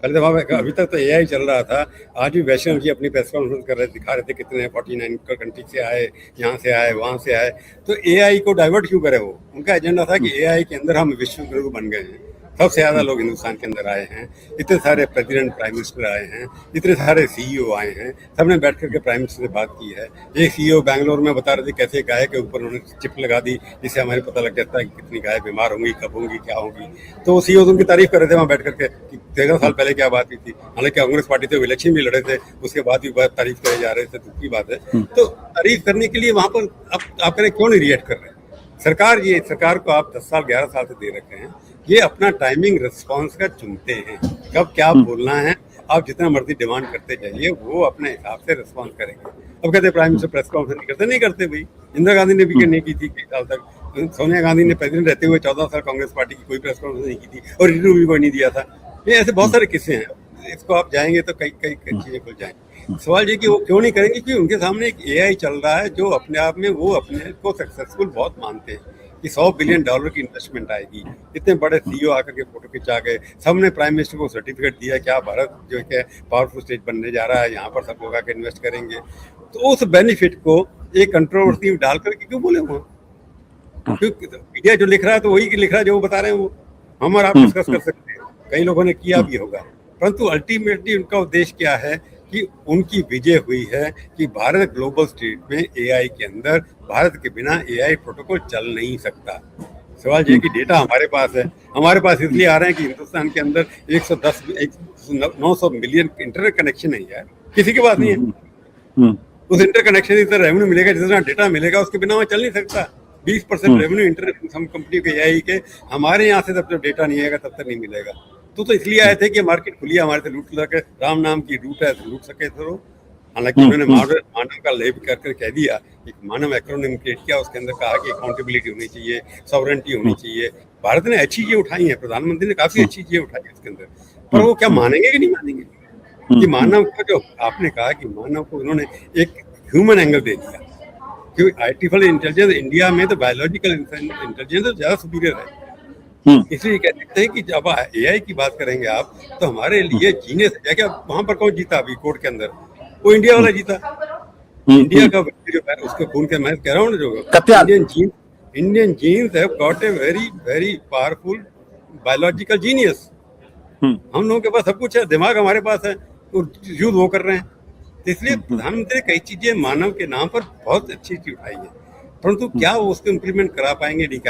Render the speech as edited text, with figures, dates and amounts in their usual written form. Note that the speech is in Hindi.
पहले तो वहाँ अभी तक तो एआई चल रहा था। आज भी वैष्णव जी अपनी प्रेस कॉन्फ्रेंस कर रहे दिखा रहे थे कितने 49 कंट्री से आए, यहाँ से आए, वहाँ से आए। तो एआई को डाइवर्ट क्यों करे? वो उनका एजेंडा था कि एआई के अंदर हम विश्व गुरु बन गए हैं, सबसे ज्यादा लोग हिंदुस्तान के अंदर आए हैं, इतने सारे प्रेसिडेंट प्राइम मिनिस्टर आए हैं, इतने सारे सीईओ आए हैं, सबने बैठ करके प्राइम मिनिस्टर से बात की है। एक सीईओ बैंगलोर में बता रहे थे कैसे गाय के ऊपर उन्होंने चिप लगा दी, जिससे हमें पता लग जाता है कि कितनी गाय बीमार होंगी, कब होंगी, क्या होगी। तो वो सीईओ उनकी तारीफ कर रहे थे वहाँ बैठ करके कि 13 साल पहले क्या बात हुई थी। हालांकि कांग्रेस पार्टी से इलेक्शन भी लड़े थे, उसके बाद भी बात तारीफ करे जा रहे थे, दुख की बात है। तो तारीफ करने के लिए वहां पर आप करें क्यों नहीं रिएक्ट कर रहे हैं? सरकार को आप 10 साल 11 साल से दे रखे हैं, ये अपना टाइमिंग रिस्पॉन्स का चुनते हैं, कब क्या बोलना है। आप जितना मर्जी डिमांड करते जाइए, वो अपने हिसाब से रिस्पॉन्स करेंगे। अब कहते प्राइम मिनिस्टर प्रेस कॉन्फ्रेंस नहीं करते भाई। इंदिरा गांधी ने भी नहीं की थी कई साल तक। सोनिया गांधी ने प्रेसिडेंट रहते हुए 14 साल कांग्रेस पार्टी की कोई प्रेस कॉन्फ्रेंस नहीं की थी, और इंटरव्यू भी कोई नहीं दिया था। ये ऐसे बहुत सारे किस्से हैं। इसको आप जाएंगे तो कई कई चीजें खुल जाएंगी। सवाल ये कि वो क्यों नहीं करेंगे? क्योंकि उनके सामने एक एआई चल रहा है जो अपने आप में वो अपने को सक्सेसफुल बहुत मानते हैं कि $100 बिलियन की इन्वेस्टमेंट आएगी। इतने बड़े सीईओ आकर के फोटो खिंचा गए, सबने प्राइम मिनिस्टर को सर्टिफिकेट दिया क्या भारत जो है पावरफुल स्टेट बनने जा रहा है, यहाँ पर सब लोग आकर इन्वेस्ट करेंगे। तो उस बेनिफिट को एक कंट्रोवर्सी में डाल करके क्यों बोले वो? क्योंकि मीडिया जो लिख रहा है तो वही लिख रहा है जो वो बता रहे हैं। वो हम और आप डिस्कस कर सकते हैं, कई लोगों ने किया भी होगा, परंतु अल्टीमेटली उनका उद्देश्य क्या है कि उनकी विजय हुई है कि भारत ग्लोबल स्टेट में एआई के अंदर भारत के बिना एआई प्रोटोकॉल चल नहीं सकता। सवाल ये कि डेटा हमारे पास है, हमारे पास इसलिए आ रहे हैं कि हिंदुस्तान के अंदर 900 मिलियन इंटरनेट कनेक्शन है यार, किसी के पास नहीं है। उस इंटर कनेक्शन से रेवेन्यू मिलेगा, जितना डेटा मिलेगा उसके बिना वहाँ चल नहीं सकता। 20% रेवेन्यू इंटरनेट हम कंपनी के एआई के, हमारे यहाँ से तब तक डेटा नहीं आएगा तब तक नहीं मिलेगा। तो इसलिए आए थे कि मार्केट खुली है, हमारे से लूट सके, राम नाम की रूट है लूट सके तो। हालांकि उन्होंने मानव का लेब कर कह दिया, एक मानव एक्रोनिम क्रिएट किया, उसके अंदर कहा कि अकाउंटेबिलिटी होनी चाहिए, सॉवरेंटी होनी चाहिए। भारत ने अच्छी चीजें उठाई है, प्रधानमंत्री ने काफी अच्छी चीजें उठाई है इसके अंदर, पर वो क्या मानेंगे कि नहीं मानेंगे? कि मानव को जो आपने कहा कि मानव को उन्होंने एक ह्यूमन एंगल दे दिया, क्योंकि आर्टिफिशियल इंटेलिजेंस इंडिया में तो बायोलॉजिकल इंटेलिजेंस ज्यादा सुपीरियर है। इसलिए कह सकते हैं कि जब एआई की बात करेंगे आप, तो हमारे लिए जीनियस है क्या? वहां पर कौन जीता अभी कोर्ट के अंदर? वो इंडिया वाला जीता। इंडिया का जो उसके खून के, मैं कह रहा हूँ ना, जो Indian genes have got a very very powerful biological genius. हम लोगों के पास सब कुछ है, दिमाग हमारे पास है, तो यूज वो कर रहे हैं। तो इसलिए प्रधानमंत्री ने कई चीजें मानव के नाम पर बहुत अच्छी चीज उठाई है, परंतु क्या वो उसको इम्प्लीमेंट करा पाएंगे नहीं?